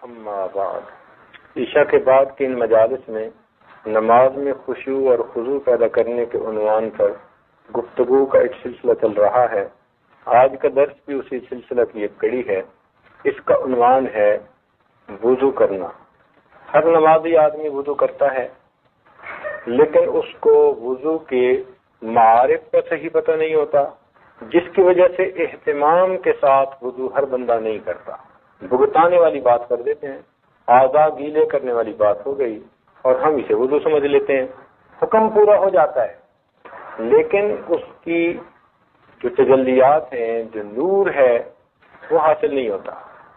اما بعد، عشاء کے بعد کی ان مجالس میں نماز میں خشوع اور خضوع پیدا کرنے کے عنوان پر گفتگو کا ایک سلسلہ چل رہا ہے۔ آج کا درس بھی اسی سلسلہ کی ایک کڑی ہے۔ اس کا عنوان ہے وضو کرنا۔ ہر نمازی آدمی وضو کرتا ہے، لیکن اس کو وضو کے معارف کا صحیح پتہ نہیں ہوتا، جس کی وجہ سے اہتمام کے ساتھ وضو ہر بندہ نہیں کرتا۔ بھگتانے والی بات کر دیتے ہیں، اعضاء گیلے کرنے والی بات ہو گئی اور ہم اسے وضو سمجھ لیتے ہیں، حکم پورا ہو جاتا ہے، لیکن اس کی جو تجلیات ہیں، جو نور ہے، وہ حاصل نہیں ہوتا۔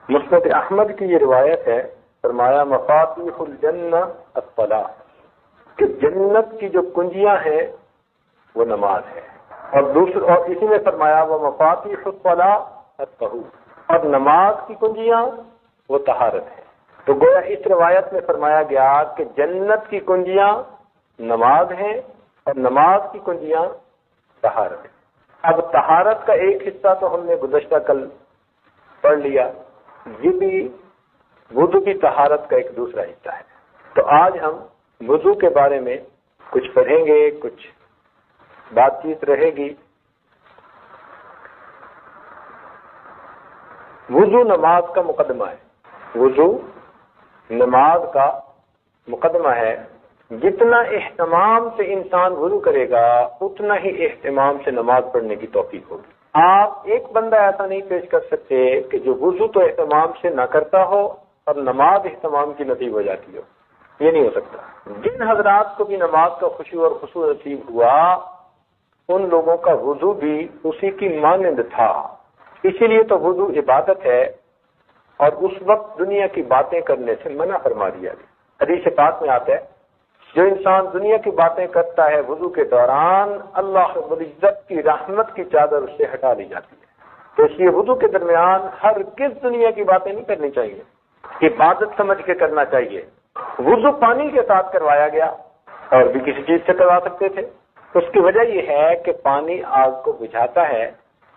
مسند احمد کی یہ روایت ہے، فرمایا مفاتیح الجنہ الصلاۃ، کہ جنت کی جو کنجیاں ہیں وہ نماز ہے، اور اسی میں فرمایا وہ مفاتیح الصلاۃ الطہور، اور نماز کی کنجیاں وہ طہارت ہے۔ تو گویا اس روایت میں فرمایا گیا کہ جنت کی کنجیاں نماز ہیں اور نماز کی کنجیاں طہارت ہے۔ اب طہارت کا ایک حصہ تو ہم نے گزشتہ کل پڑھ لیا، یہ بھی وضو کی طہارت کا ایک دوسرا حصہ ہے۔ تو آج ہم وضو کے بارے میں کچھ پڑھیں گے، کچھ بات چیت رہے گی۔ وضو نماز کا مقدمہ ہے، وضو نماز کا مقدمہ ہے۔ جتنا اہتمام سے انسان وضو کرے گا، اتنا ہی اہتمام سے نماز پڑھنے کی توفیق ہوگی۔ آپ ایک بندہ ایسا نہیں پیش کر سکتے کہ جو وضو تو اہتمام سے نہ کرتا ہو اور نماز اہتمام کی نصیب ہو جاتی ہو، یہ نہیں ہو سکتا۔ جن حضرات کو بھی نماز کا خشوع اور خضوع نصیب ہوا، ان لوگوں کا وضو بھی اسی کی مانند تھا۔ اسی لیے تو وضو عبادت ہے، اور اس وقت دنیا کی باتیں کرنے سے منع فرما دیا گیا۔ حدیث پاک میں آتا ہے، جو انسان دنیا کی باتیں کرتا ہے وضو کے دوران، اللہ رب العزت کی رحمت کی چادر اس سے ہٹا لی جاتی ہے۔ تو اس لیے وضو کے درمیان ہرگز دنیا کی باتیں نہیں کرنی چاہیے، عبادت سمجھ کے کرنا چاہیے۔ وضو پانی کے ساتھ کروایا گیا، اور بھی کسی چیز سے کروا سکتے تھے۔ اس کی وجہ یہ ہے کہ پانی آگ کو بجھاتا ہے،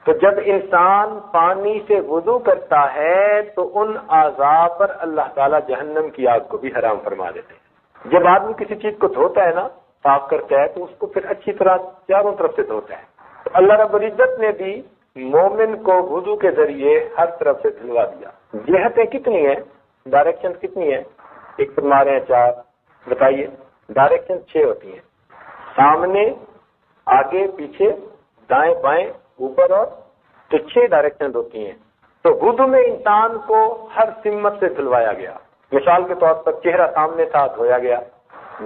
تو جب انسان پانی سے وضو کرتا ہے تو ان اعضاء پر اللہ تعالیٰ جہنم کی آگ کو بھی حرام فرما دیتے ہیں۔ جب آدمی کسی چیز کو دھوتا ہے نا، صاف کرتا ہے، تو اس کو پھر اچھی طرح چاروں طرف سے دھوتا ہے۔ تو اللہ رب العزت نے بھی مومن کو وضو کے ذریعے ہر طرف سے دھلوا دیا۔ جہتیں کتنی ہیں، ڈائریکشن کتنی ہیں؟ ایک فرما رہے ہیں 4، بتائیے۔ ڈائریکشن 6 ہوتی ہیں، سامنے، آگے، پیچھے، دائیں بائیں، اوپر، اور تو 6 ڈائریکشن ہوتی ہیں۔ تو وضو میں انسان کو ہر سمت سے دھلوایا گیا۔ مثال کے طور پر چہرہ سامنے تھا، دھویا گیا۔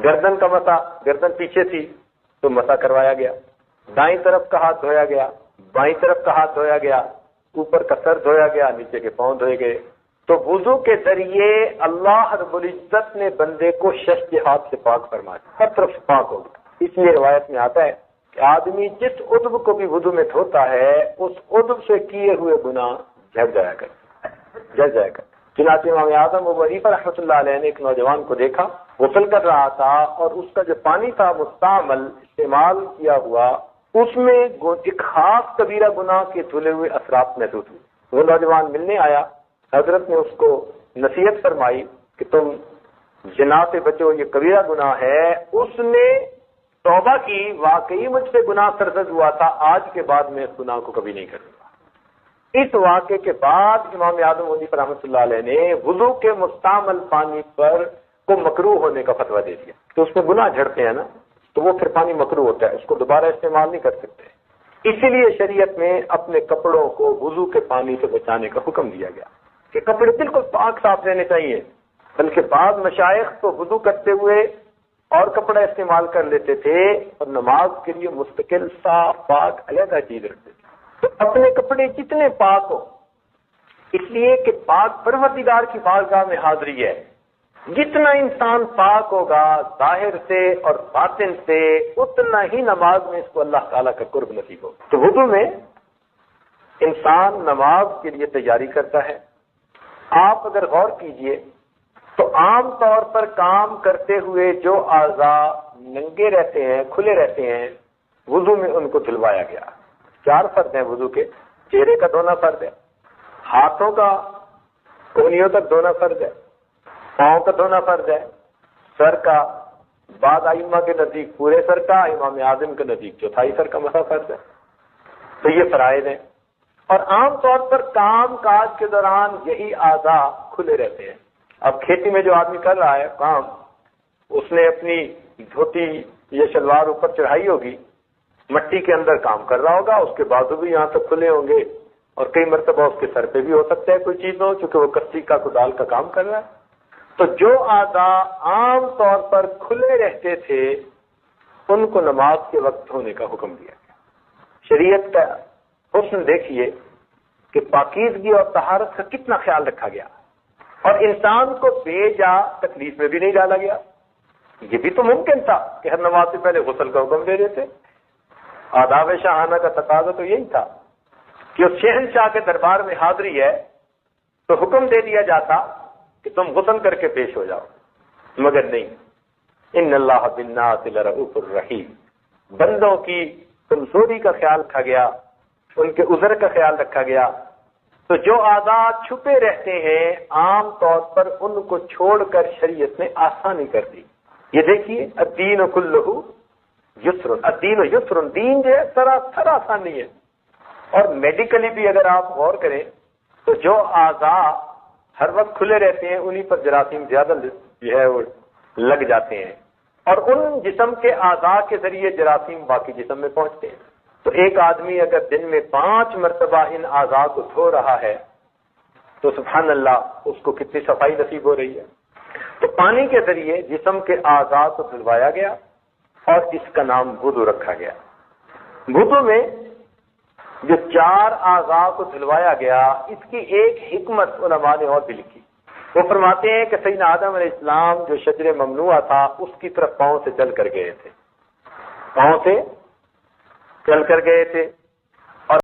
گردن کا مسا، گردن پیچھے تھی تو مسا کروایا گیا۔ دائیں طرف کا ہاتھ دھویا گیا، بائیں طرف کا ہاتھ دھویا گیا، اوپر کا سر دھویا گیا، نیچے کے پاؤں دھوئے گئے۔ تو وضو کے ذریعے اللہ رب العزت نے بندے کو شش جہات سے پاک فرمایا، ہر طرف سے پاک ہو گیا۔ اس لیے روایت میں آتا ہے کہ آدمی جس عضو کو بھی وضو میں دھوتا ہے، اس عضو سے کیے ہوئے گناہ جھڑ جایا کرتے۔ چنانچہ امام اعظم ابو حنیفہ رحمۃ اللہ علیہ نے ایک نوجوان کو دیکھا، غسل کر رہا تھا، اور اس کا جو پانی تھا مستعمل، استعمال کیا ہوا، اس میں ایک خاص کبیرہ گناہ کے دھلے ہوئے اثرات محسوس ہوئے۔ وہ نوجوان ملنے آیا، حضرت نے اس کو نصیحت فرمائی کہ تم زنا سے بچو، یہ کبیرہ گناہ ہے۔ اس نے توبہ کی، واقعی مجھ سے گناہ سرزد ہوا تھا، آج کے بعد میں اس گناہ کو کبھی نہیں کروں گا۔ اس واقعے کے بعد امام اعظم ابو حنیفہ رحمۃ اللہ علیہ نے وضو کے مستعمل پانی پر کو مکروہ ہونے کا فتویٰ دے دیا، تو اس میں گناہ جھڑتے ہیں نا، تو وہ پھر پانی مکروہ ہوتا ہے، اس کو دوبارہ استعمال نہیں کر سکتے۔ اسی لیے شریعت میں اپنے کپڑوں کو وضو کے پانی سے بچانے کا حکم دیا گیا کہ کپڑے بالکل پاک صاف رہنے چاہیے۔ بلکہ بعض مشائخ تو وضو کرتے ہوئے اور کپڑا استعمال کر لیتے تھے، اور نماز کے لیے مستقل صاف پاک علیحدہ چیز رکھتے تھے۔ تو اپنے کپڑے جتنے پاک ہو، اس لیے کہ پاک پروردگار کی بارگاہ میں حاضری ہے، جتنا انسان پاک ہوگا ظاہر سے اور باطن سے، اتنا ہی نماز میں اس کو اللہ تعالیٰ کا قرب نصیب ہوگا۔ تو وضو میں انسان نماز کے لیے تیاری کرتا ہے۔ آپ اگر غور کیجئے تو عام طور پر کام کرتے ہوئے جو اعضاء ننگے رہتے ہیں، کھلے رہتے ہیں، وضو میں ان کو دھلوایا گیا۔ 4 فرض ہیں وضو کے۔ چہرے کا دھونا فرض ہے، ہاتھوں کا کونیوں تک دھونا فرض ہے، پاؤں کا دھونا فرض ہے، سر کا بعض ائمہ کے نزدیک پورے سر کا، امام اعظم کے نزدیک چوتھائی سر کا مسح فرض ہے۔ تو یہ فرائض ہیں، اور عام طور پر کام کاج کے دوران یہی اعضاء کھلے رہتے ہیں۔ اب کھیتی میں جو آدمی کر رہا ہے کام، اس نے اپنی دھوتی یا شلوار اوپر چڑھائی ہوگی، مٹی کے اندر کام کر رہا ہوگا، اس کے بازو بھی یہاں تک کھلے ہوں گے، اور کئی مرتبہ اس کے سر پہ بھی ہو سکتا ہے کوئی چیز ہو، چونکہ وہ کسی کا کدال کا کام کر رہا ہے۔ تو جو اعضاء عام طور پر کھلے رہتے تھے ان کو نماز کے وقت دھونے کا حکم دیا گیا۔ شریعت کا حسن دیکھیے کہ پاکیزگی اور طہارت کا کتنا خیال رکھا گیا، اور انسان کو بے جا تکلیف میں بھی نہیں ڈالا گیا۔ یہ بھی تو ممکن تھا کہ ہر نماز سے پہلے غسل کا حکم دے دیتے۔ آداب شاہانہ کا تقاضا تو یہی تھا کہ اس شہنشاہ کے دربار میں حاضری ہے تو حکم دے دیا جاتا کہ تم غسل کر کے پیش ہو جاؤ، مگر نہیں۔ ان اللہ بالناس لرؤوف الرحیم، بندوں کی کمزوری کا خیال رکھا گیا، ان کے عذر کا خیال رکھا گیا۔ تو جو اعضاء چھپے رہتے ہیں عام طور پر ان کو چھوڑ کر شریعت نے آسانی کر دی۔ یہ دیکھیے الدین کلہ یسر، الدین یسر، دین جو ہے سراسر آسانی ہے۔ اور میڈیکلی بھی اگر آپ غور کریں تو جو اعضاء ہر وقت کھلے رہتے ہیں انہی پر جراثیم زیادہ جو ہے وہ لگ جاتے ہیں، اور ان جسم کے اعضاء کے ذریعے جراثیم باقی جسم میں پہنچتے ہیں۔ تو ایک آدمی اگر دن میں 5 مرتبہ ان اعضاء کو دھو رہا ہے تو سبحان اللہ اس کو کتنی صفائی نصیب ہو رہی ہے۔ تو پانی کے ذریعے جسم کے اعضاء کو دھلوایا گیا، اور اس کا نام وضو رکھا گیا۔ وضو میں جو 4 اعضاء کو دھلوایا گیا، اس کی ایک حکمت علماء نے اور بھی لکھی۔ وہ فرماتے ہیں کہ سیدنا آدم علیہ السلام جو شجر ممنوعہ تھا اس کی طرف پاؤں سے چل کر گئے تھے، پاؤں سے چل کر گئے تھے،